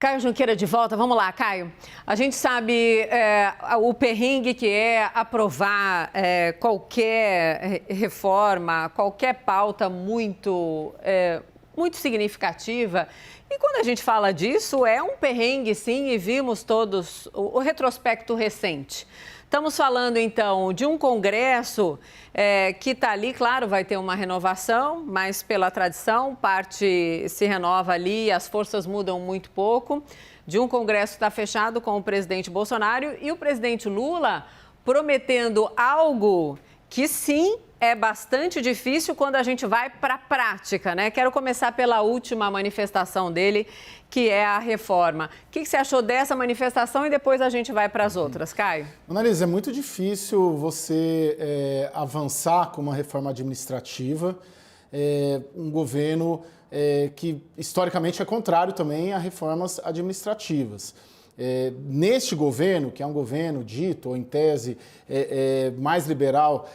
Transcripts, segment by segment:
Caio Junqueira de volta. Vamos lá, Caio. A gente sabe o perrengue que é aprovar qualquer reforma, qualquer pauta muito significativa. E quando a gente fala disso, é um perrengue, sim, e vimos todos o retrospecto recente. Estamos falando, então, de um Congresso que está ali, claro, vai ter uma renovação, mas pela tradição, parte se renova ali, as forças mudam muito pouco. De um Congresso que está fechado com o presidente Bolsonaro e o presidente Lula prometendo algo que, sim, é bastante difícil quando a gente vai para a prática, né? Quero começar pela última manifestação dele, que é a reforma. O que você achou dessa manifestação e depois a gente vai para as outras, Caio? Analisa, é muito difícil você avançar com uma reforma administrativa, um governo que historicamente é contrário também a reformas administrativas. Neste governo, que é um governo dito, ou em tese, mais liberal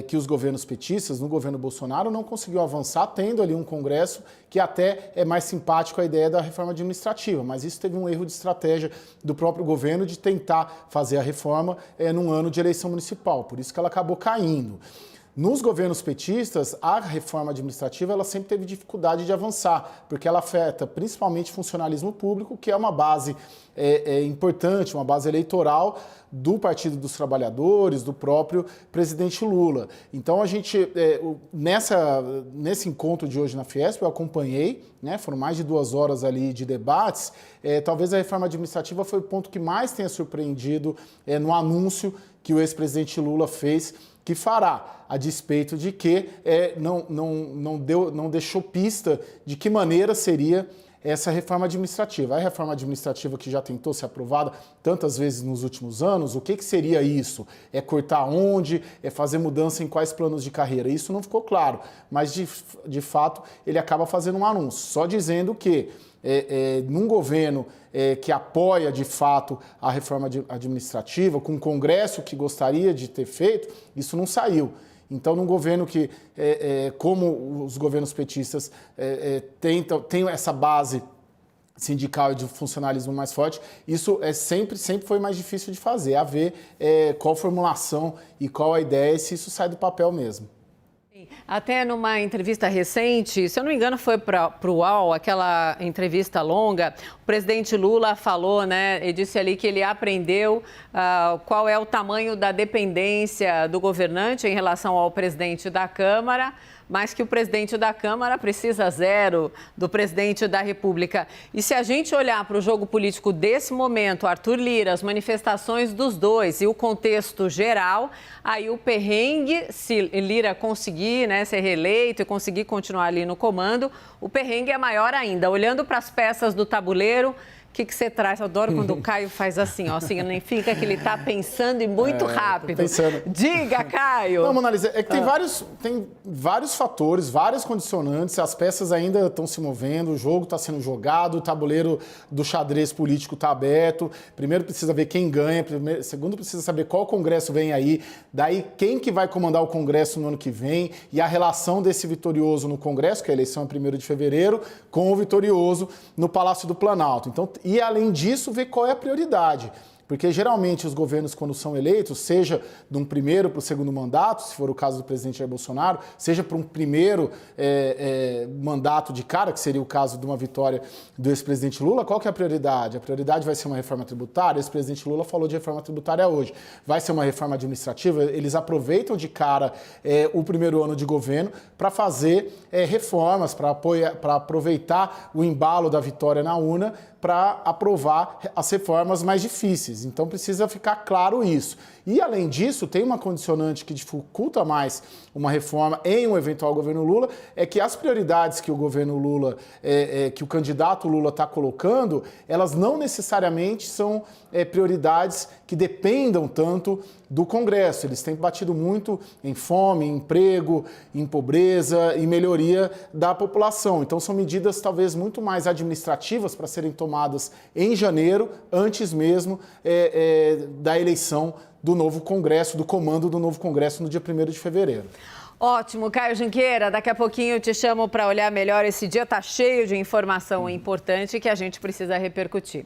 que os governos petistas, no governo Bolsonaro não conseguiu avançar, tendo ali um Congresso que até é mais simpático à ideia da reforma administrativa, mas isso teve um erro de estratégia do próprio governo de tentar fazer a reforma num ano de eleição municipal, por isso que ela acabou caindo. Nos governos petistas, a reforma administrativa ela sempre teve dificuldade de avançar, porque ela afeta principalmente o funcionalismo público, que é uma base importante, uma base eleitoral do Partido dos Trabalhadores, do próprio presidente Lula. Então, a gente, nesse encontro de hoje na Fiesp, eu acompanhei, né, foram mais de 2 horas ali de debates, talvez a reforma administrativa foi o ponto que mais tenha surpreendido no anúncio que o ex-presidente Lula fez, que fará, a despeito de que não deixou pista de que maneira seria essa reforma administrativa. A reforma administrativa que já tentou ser aprovada tantas vezes nos últimos anos, o que seria isso? É cortar onde? É fazer mudança em quais planos de carreira? Isso não ficou claro, mas de fato ele acaba fazendo um anúncio, só dizendo que num governo que apoia de fato a reforma administrativa, com um Congresso que gostaria de ter feito, isso não saiu. Então, num governo que, como os governos petistas têm essa base sindical e de funcionalismo mais forte, isso sempre foi mais difícil de fazer, a ver qual formulação e qual a ideia e se isso sai do papel mesmo. Até numa entrevista recente, se eu não me engano foi para o UOL, aquela entrevista longa, o presidente Lula falou, né, e disse ali que ele aprendeu qual é o tamanho da dependência do governante em relação ao presidente da Câmara, mas que o presidente da Câmara precisa zero do presidente da República. E se a gente olhar para o jogo político desse momento, Arthur Lira, as manifestações dos dois e o contexto geral, aí o perrengue, se Lira conseguir, né, ser reeleito e conseguir continuar ali no comando, o perrengue é maior ainda. Olhando para as peças do tabuleiro, o que você traz? Eu adoro quando o Caio faz assim, ó, significa que ele está pensando e muito rápido. Pensando. Diga, Caio! Não, Monalisa, é que tem vários fatores, várias condicionantes, as peças ainda estão se movendo, o jogo está sendo jogado, o tabuleiro do xadrez político está aberto. Primeiro precisa ver quem ganha, segundo precisa saber qual Congresso vem aí, daí quem que vai comandar o Congresso no ano que vem e a relação desse vitorioso no Congresso, que a eleição é 1º de fevereiro, com o vitorioso no Palácio do Planalto. Então, e, além disso, ver qual é a prioridade. Porque, geralmente, os governos, quando são eleitos, seja de um primeiro para o segundo mandato, se for o caso do presidente Jair Bolsonaro, seja para um primeiro mandato de cara, que seria o caso de uma vitória do ex-presidente Lula, qual que é a prioridade? A prioridade vai ser uma reforma tributária? O ex-presidente Lula falou de reforma tributária hoje. Vai ser uma reforma administrativa? Eles aproveitam de cara o primeiro ano de governo para fazer reformas, para aproveitar o embalo da vitória na urna, para aprovar as reformas mais difíceis. Então, precisa ficar claro isso. E, além disso, tem uma condicionante que dificulta mais uma reforma em um eventual governo Lula, é que as prioridades que o governo Lula, que o candidato Lula está colocando, elas não necessariamente são prioridades que dependam tanto do Congresso. Eles têm batido muito em fome, em emprego, em pobreza e melhoria da população. Então, são medidas talvez muito mais administrativas para serem tomadas em janeiro, antes mesmo da eleição do novo Congresso, do comando do novo Congresso no dia 1º de fevereiro. Ótimo, Caio Junqueira, daqui a pouquinho eu te chamo para olhar melhor. Esse dia está cheio de informação importante que a gente precisa repercutir.